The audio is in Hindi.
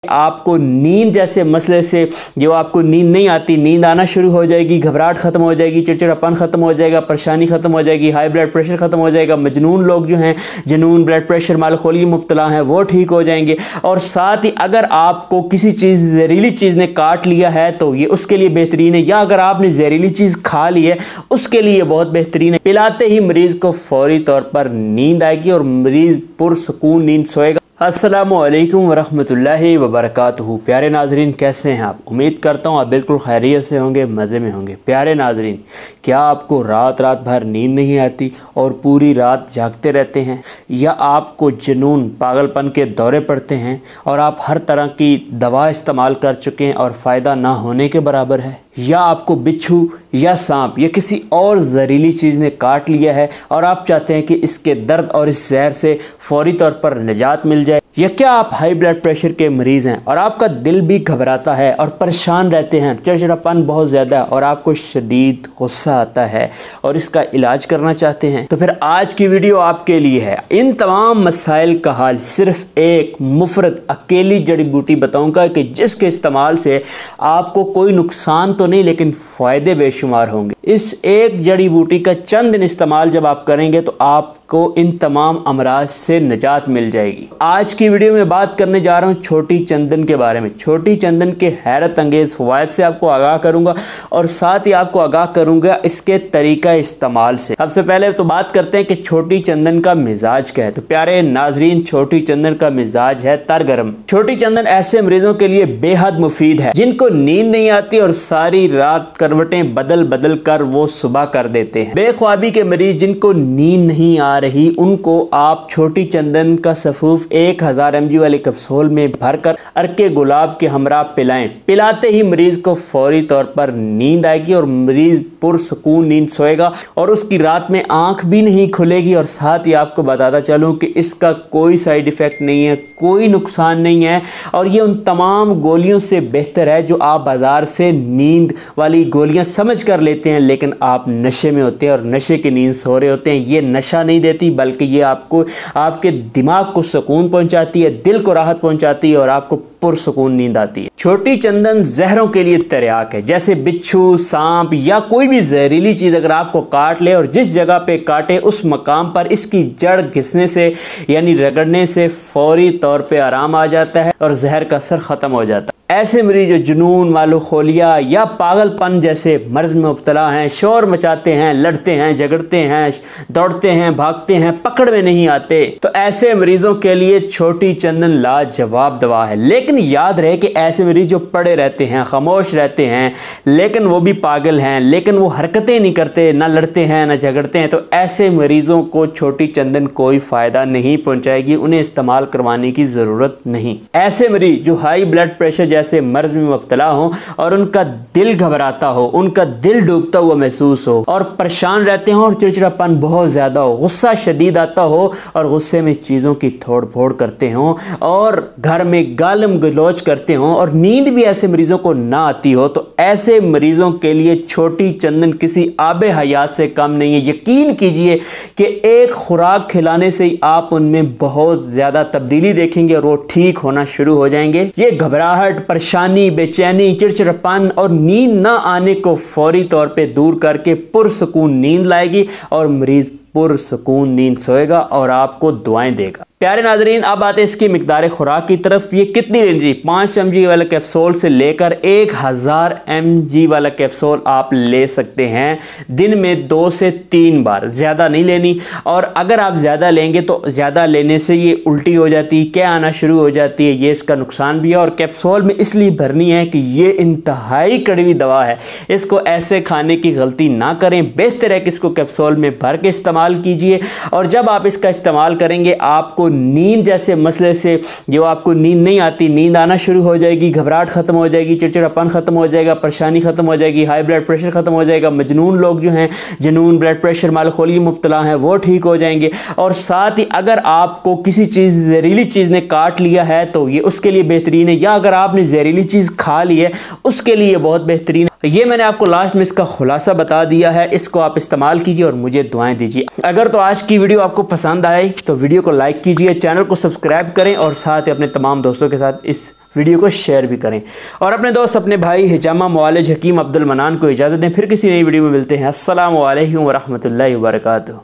आपको नींद जैसे मसले से जो आपको नींद नहीं आती, नींद आना शुरू हो जाएगी, घबराहट खत्म हो जाएगी, चिड़चिड़ापन खत्म हो जाएगा, परेशानी खत्म हो जाएगी, हाई ब्लड प्रेशर खत्म हो जाएगा, मजनून लोग जो हैं, जुनून, ब्लड प्रेशर, मालखोली मुब्तला हैं, वो ठीक हो जाएंगे। और साथ ही अगर आपको किसी चीज़ जहरीली चीज़ ने काट लिया है तो ये उसके लिए बेहतरीन है, या अगर आपने जहरीली चीज़ खा ली है उसके लिए बहुत बेहतरीन है। पिलाते ही मरीज़ को फौरी तौर पर नींद आएगी और मरीज़ पुरसुकून नींद सोएगा। अस्सलामुअलैकुम वरहमतुल्लाहि वबरकातुहू। प्यारे नाजरीन, कैसे हैं आप? उम्मीद करता हूँ आप बिल्कुल खैरियत से होंगे, मज़े में होंगे। प्यारे नाजरीन, क्या आपको रात भर नींद नहीं आती और पूरी रात जागते रहते हैं, या आपको जुनून, पागलपन के दौरे पड़ते हैं और आप हर तरह की दवा इस्तेमाल कर चुके हैं और फ़ायदा ना होने के बराबर है, या आपको बिच्छू या सांप या किसी और जहरीली चीज़ ने काट लिया है और आप चाहते हैं कि इसके दर्द और इस जहर से फौरी तौर पर निजात मिल जाए, या क्या आप हाई ब्लड प्रेशर के मरीज़ हैं और आपका दिल भी घबराता है और परेशान रहते हैं, चिड़चिड़ापन बहुत ज़्यादा और आपको शदीद गुस्सा आता है और इसका इलाज करना चाहते हैं, तो फिर आज की वीडियो आपके लिए है। इन तमाम मसाइल का हल सिर्फ एक मुफरत अकेली जड़ी बूटी बताऊंगा कि जिसके इस्तेमाल से आपको कोई नुकसान तो नहीं लेकिन फ़ायदे बेशुमार होंगे। इस एक जड़ी बूटी का चंद दिन इस्तेमाल जब आप करेंगे तो आपको इन तमाम अमराज से निजात मिल जाएगी। आज की वीडियो में बात करने जा रहा हूँ छोटी चंदन के बारे में। छोटी चंदन के हैरत अंगेज़ फ़वाइद से आपको आगाह करूँगा और साथ ही आपको आगाह करूँगा इसके तरीका इस्तेमाल से। सबसे पहले तो बात करते हैं कि छोटी चंदन का मिजाज क्या है। तो प्यारे नाजरीन, छोटी चंदन का मिजाज है तरगरम। छोटी चंदन ऐसे मरीजों के लिए बेहद मुफीद है जिनको नींद नहीं आती और सारी रात करवटें बदल बदल कर वो सुबह कर देते हैं। बेख्वाबी के मरीज जिनको नींद नहीं आ रही, उनको आप छोटी चंदन का सफूफ 1000 mg वाले कैप्सूल में भरकर अर्के गुलाब के हमरा पिलाएं। पिलाते ही मरीज को फौरी तौर पर नींद आएगी और मरीज पुरसुकून नींद सोएगा और उसकी रात में आंख भी नहीं खुलेगी। और साथ ही आपको बताता चलूं कि इसका कोई साइड इफेक्ट नहीं है, कोई नुकसान नहीं है और ये उन तमाम गोलियों से बेहतर है जो आप बाजार से नींद वाली गोलियां समझ कर लेते हैं, लेकिन आप नशे में होते हैं और नशे की नींद सो रहे होते हैं। ये नशा नहीं देती बल्कि ये आपको, आपके दिमाग को सुकून पहुंचाती है, दिल को राहत पहुंचाती है और आपको पुरसुकून नींद आती है। छोटी चंदन जहरों के लिए तर्याक है, जैसे बिच्छू, सांप या कोई भी जहरीली चीज अगर आपको काट ले और जिस जगह पे काटे उस मकाम पर इसकी जड़ घिसने से यानी रगड़ने से फौरी तौर पे आराम आ जाता है और जहर का असर खत्म हो जाता है। ऐसे मरीज जो जुनून, मालूखोलिया या पागलपन जैसे मर्ज में मुब्तला हैं, शोर मचाते हैं, लड़ते हैं, झगड़ते हैं, दौड़ते हैं, भागते हैं, पकड़ में नहीं आते, तो ऐसे मरीजों के लिए छोटी चंदन लाजवाब दवा है। लेकिन याद रहे कि ऐसे मरीज जो पड़े रहते हैं, खामोश रहते हैं, लेकिन वो भी पागल हैं, लेकिन वो हरकतें नहीं करते, ना लड़ते हैं ना झगड़ते हैं, तो ऐसे मरीजों को छोटी चंदन कोई फ़ायदा नहीं पहुंचाएगी, उन्हें इस्तेमाल करवाने की ज़रूरत नहीं। ऐसे मरीज जो हाई ब्लड प्रेशर जैसे मर्ज में मुब्तला हो और उनका दिल घबराता हो, उनका दिल डूबता हुआ महसूस हो और परेशान रहते हो और चिड़चिड़ापन बहुत ज़्यादा हो, गुस्सा शदीद आता हो और गुस्से में चीज़ों की तोड़ फोड़ करते हो और घर में गालम गलौज करते हो और नींद भी ऐसे मरीजों को ना आती हो, तो ऐसे मरीजों के लिए छोटी चंदन किसी आबे हयात से कम नहीं है। यकीन कीजिए कि एक खुराक खिलाने से ही आप उनमें बहुत ज़्यादा तब्दीली देखेंगे और वो ठीक होना शुरू हो जाएंगे। ये घबराहट, परेशानी, बेचैनी, चिड़चिड़ापन और नींद ना आने को फौरी तौर पे दूर करके पुरसुकून नींद लाएगी और मरीज पुरसुकून नींद सोएगा और आपको दुआएं देगा। प्यारे नाजरीन, अब आते हैं इसकी मिकदार खुराक की तरफ। ये कितनी लेनी? 500 mg वाला कैप्सूल से लेकर 1000 mg वाला कैप्सूल आप ले सकते हैं दिन में 2 से 3 बार, ज़्यादा नहीं लेनी। और अगर आप ज़्यादा लेंगे तो ज़्यादा लेने से ये उल्टी हो जाती है, क्या आना शुरू हो जाती है, ये इसका नुकसान भी है। और कैप्सूल में इसलिए भरनी है कि ये इंतहाई कड़वी दवा है, इसको ऐसे खाने की गलती ना करें। बेहतर है कि इसको कैप्सूल में भर के इस्तेमाल कीजिए और जब आप इसका इस्तेमाल करेंगे आपको नींद जैसे मसले से जो आपको नींद नहीं आती, नींद आना शुरू हो जाएगी, घबराहट खत्म हो जाएगी, चिड़चिड़ापन खत्म हो जाएगा, परेशानी खत्म हो जाएगी, हाई ब्लड प्रेशर खत्म हो जाएगा, मजनून लोग जो हैं, जुनून, ब्लड प्रेशर, मालखोली मुब्तला हैं, वो ठीक हो जाएंगे। और साथ ही अगर आपको किसी चीज़ जहरीली चीज़ ने काट लिया है तो ये उसके लिए बेहतरीन है, या अगर आपने जहरीली चीज़ खा ली है उसके लिए बहुत बेहतरीन है। ये मैंने आपको लास्ट में इसका खुलासा बता दिया है, इसको आप इस्तेमाल कीजिए और मुझे दुआएं दीजिए। अगर तो आज की वीडियो आपको पसंद आए तो वीडियो को लाइक कीजिए, चैनल को सब्सक्राइब करें और साथ ही अपने तमाम दोस्तों के साथ इस वीडियो को शेयर भी करें। और अपने दोस्त अपने भाई हिजामा मुआलिज हकीम अब्दुल मनान को इजाज़त दें। फिर किसी नई वीडियो में मिलते हैं। अस्सलामु अलैकुम व रहमतुल्लाहि व बरकातुहू।